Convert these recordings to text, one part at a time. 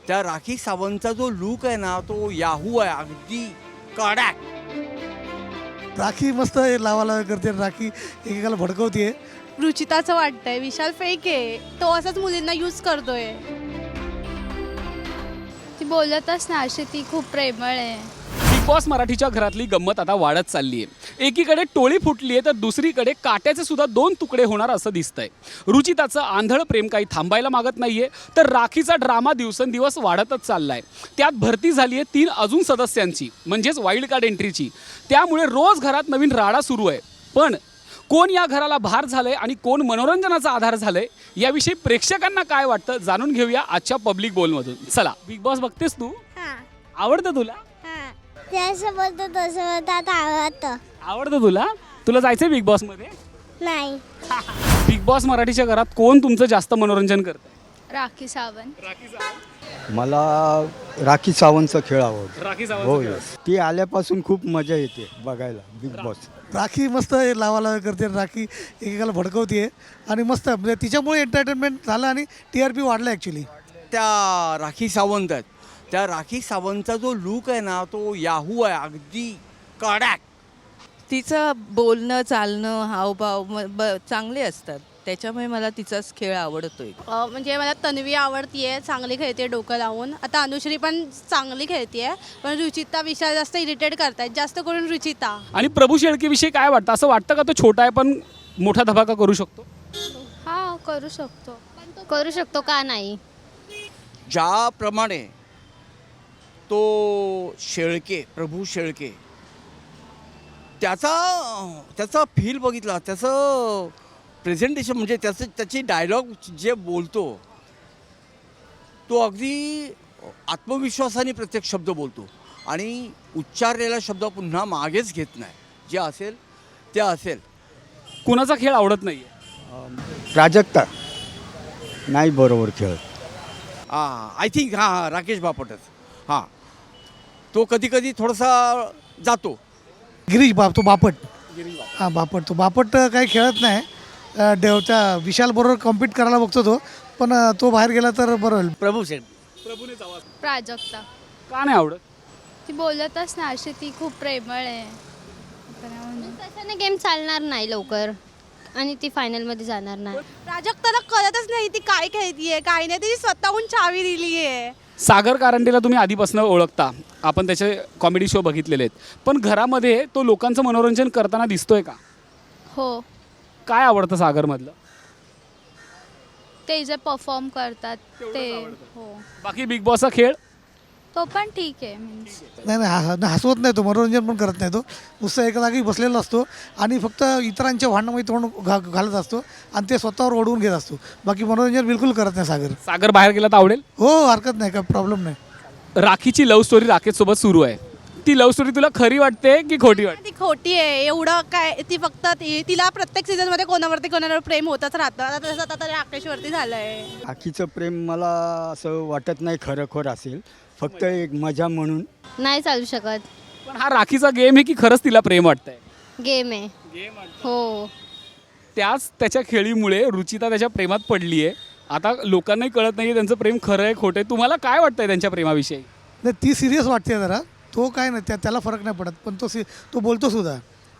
त्या राखी सावंतचा जो लूक आहे ना तो याहू आहे अगदी कडक. राखी मस्त लावाला करते, राखी एकेकाला भडकवते. रुचिताचं वाटतंय विशाल फेक आहे, तो असंच मुलींना यूज करतोय. ती बोलतच ना अशी, ती खूप प्रेमळ आहे. बिग बॉस मराठीच्या घरातली गंमत आता वाढत चालली आहे. एकीकडे टोळी फुटली आहे तर दुसरीकडे काट्याचे सुद्धा 2 तुकडे होणार असं दिसतंय. रुचिताचं आंधळ प्रेम काही थांबायला मागत नाहीये, तर राखीचा ड्रामा दिवसेंदिवस वाढतच चाललाय. त्यात भरती झाली आहे 3 अजून सदस्यांची, म्हणजेच वाईल्ड कार्ड एंट्रीची. त्यामुळे रोज घरात नवीन राडा सुरू आहे. पण कोण या घराला भार झालंय आणि कोण मनोरंजनाचा आधार झालंय याविषयी प्रेक्षकांना काय वाटतं जाणून घेऊया आजच्या पब्लिक बोलमधून. चला, बिग बॉस बघतेस तू? आवडतं तुला? जसं बोलतो तसं बोलतात, आवडतं. आवडतं तुला? तुला जायचंय बिग बॉस मध्ये? नाही. बिग बॉस मराठीच्या घरात कोण तुमचं जास्त मनोरंजन करतं? राखी सावंत. मला राखी सावंतचा खेळ आवडतो. राखी हो सावंत. यस, ती आल्यापासून खूप मजा येते बघायला बिग बॉस. राखी मस्त लावाला करते, राखी एकेकाला भडकवते आणि मस्त म्हणजे तिच्यामुळे एंटरटेनमेंट झालं आणि TRP वाढलं ॲक्च्युली. त्या राखी सावंत आहेत, त्या राखी सावंतचा जो लूक आहे ना तो याहू आहे अगदी कडक. तिचं बोलणं चालणं हावभाव चांगले असतात, त्याच्यामुळे मला तिचाच खेळ आवडतोय. म्हणजे मला तन्वी आवडतीये, चांगली खेळते डोकं लावून. आता अनुश्री पण चांगली खेळतीये, पण रुचिता विशाल जास्त इरिटेट करतायत, जास्त करून रुचिता. आणि प्रभू शेळकेविषयी काय वाटतं? असं वाटतं का तो छोटा आहे पण मोठा धमाका करू शकतो? हा, करू शकतो. करू शकतो का नाही. ज्याप्रमाणे तो शेळके, प्रभू शेळके, त्याचा फील बघितला, त्याचं प्रेझेंटेशन म्हणजे त्याची डायलॉग जे बोलतो तो अगदी आत्मविश्वासाने प्रत्येक शब्द बोलतो आणि उच्चारलेला शब्द पुन्हा मागेच घेत नाही. जे असेल ते असेल. कुणाचा खेळ आवडत नाहीये? प्राजक्ता नाही बरोबर खेळत. आय थिंक राकेश बापटच. हां, तो कधी थोडासा जातो. गिरीश तो बापट. हां, तो बापट काही खेळत नाही. त्या विशाल बरोबर कॉम्पीट करायला बघतो तो, पण तो बाहेर गेला तर बरं होईल. प्रभू शेठ. प्रभूनेच आवाज. प्राजक्ता. का नाही आवडत? ती बोलतच ना अशी, ती खूप प्रेमळ आहे. तशाने गेम चालणार नाही लवकर आणि ती फायनलमध्ये जाणार नाही. प्राजक्ताला कळतच नाही ती काय खेळतीये काय नाही, ती स्वतःहून चावी दिलीये. सागर कारंडेला तुम्ही आधीपासून ओळखता, आपण त्याचे कॉमेडी शो बघितलेले आहेत, पण घरामध्ये तो लोकांचं मनोरंजन करताना दिसतोय का? हो, काय आवडतं सागरमधलं? ते जे परफॉर्म करतात ते. हो, बाकी बिग बॉसचा खेळ तो पण ठीक आहे. नाही हसवत नाही तो, मनोरंजन पण करत नाही तो. नुसतं एका जागी बसलेला असतो आणि फक्त इतरांच्या भांडणामध्ये तोंड घालत असतो आणि ते स्वतःवर ओढवून घेत असतो. बाकी मनोरंजन बिलकुल करत नाही सागर. सागर बाहेर गेला तर आवडेल? हो, हरकत नाही, काय प्रॉब्लेम नाही. राखीची लव्ह स्टोरी राकेशसोबत सुरू आहे. ती लव्ह स्टोरी तुला खरी वाटते की खोटी वाटते? ती खोटी आहे. एवढं काय, ती फक्त तिला प्रत्येक सीझनमध्ये कोणावर प्रेम होतच राहतं. आता तसं आता राकेशवरती झालंय. राखीचं प्रेम मला असं वाटत नाही खरोखर असेल, फक्त एक मजा म्हणून. नाही चालू शकत. पण हा राखीचा गेम आहे की खरंच तिला प्रेम वाटतंय? गेम आहे. हो. त्याच्या खेळीमुळे रुचिता त्याच्या प्रेमात पडली आहे. आता लोकांनाही कळत नाही त्यांचं प्रेम खरं आहे खोटं आहे. तुम्हाला काय वाटतंय त्यांच्या प्रेमाविषयी? नाही, ती सिरियस वाटते जरा. तो काय नाही, त्याला फरक नाही पडत, पण तो बोलतो सुद्धा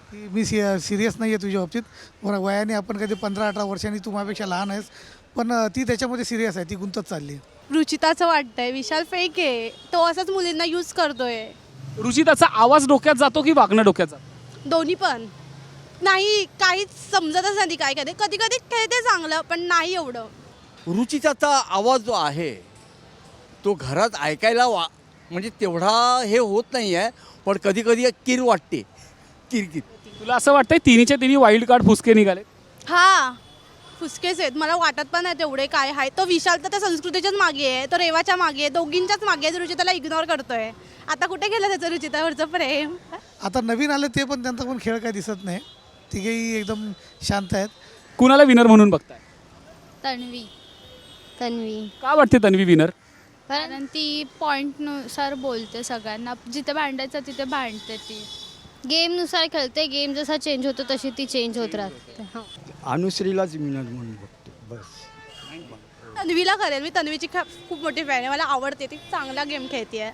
की मी सिरियस नाही आहे तुझ्या बाबतीत. वयाने आपण कधी 15-18 वर्षांनी तू माझ्यापेक्षा लहान आहेस, पण ती त्याच्यामध्ये सिरियस आहे, ती गुंतत चालली. रुचिताचं वाटतंय विशाल फेक आहे, तो असंच मुलींना यूज करतोय. रुचिताचा आवाज डोक्यात जातो की वागणं डोक्यात जातं? दोन्ही पण नाही, काहीच समजतच नाही काय कधी कधी कधी खेळते चांगलं, पण नाही एवढं. रुचिताचा आवाज जो आहे तो घरात ऐकायला म्हणजे तेवढा हे होत नाही आहे, पण कधी किर वाटते, किरकिर. तुला असं वाटतंय तिन्हीच्या तिन्ही वाईल्ड कार्ड फुसके निघाले? हा, फुसकेच आहेत. मला वाटत पण नाही तेवढे काय आहे. तो विशाल तर त्या संस्कृतीच्याच मागे आहे, तो रेवाच्या मागे आहे, दोघींच्याच मागे आहे. रुचिताला इग्नोर करतोय. आता कुठे गेलं त्याचं रुचितावरचं प्रेम? आता नवीन आले ते पण, त्यांचा पण खेळ काय दिसत नाही. तिघेही एकदम शांत आहेत. कुणाला विनर म्हणून बघताय? तन्वी. तन्वी. का वाटते तन्वी विनर? कारण ती पॉईंटनुसार बोलते, सगळ्यांना जिथे भांडायचं तिथे भांडते ती. गेमनुसार खेळते, गेम जसा चेंज होतो तशी ती चेंज होत राहते. अनुश्रीलाच विनर म्हणून बघतो बस. तन्वीला करेल, मी तन्वीची खूप मोठी फॅन आहे, मला आवडते, ती चांगला गेम खेळते.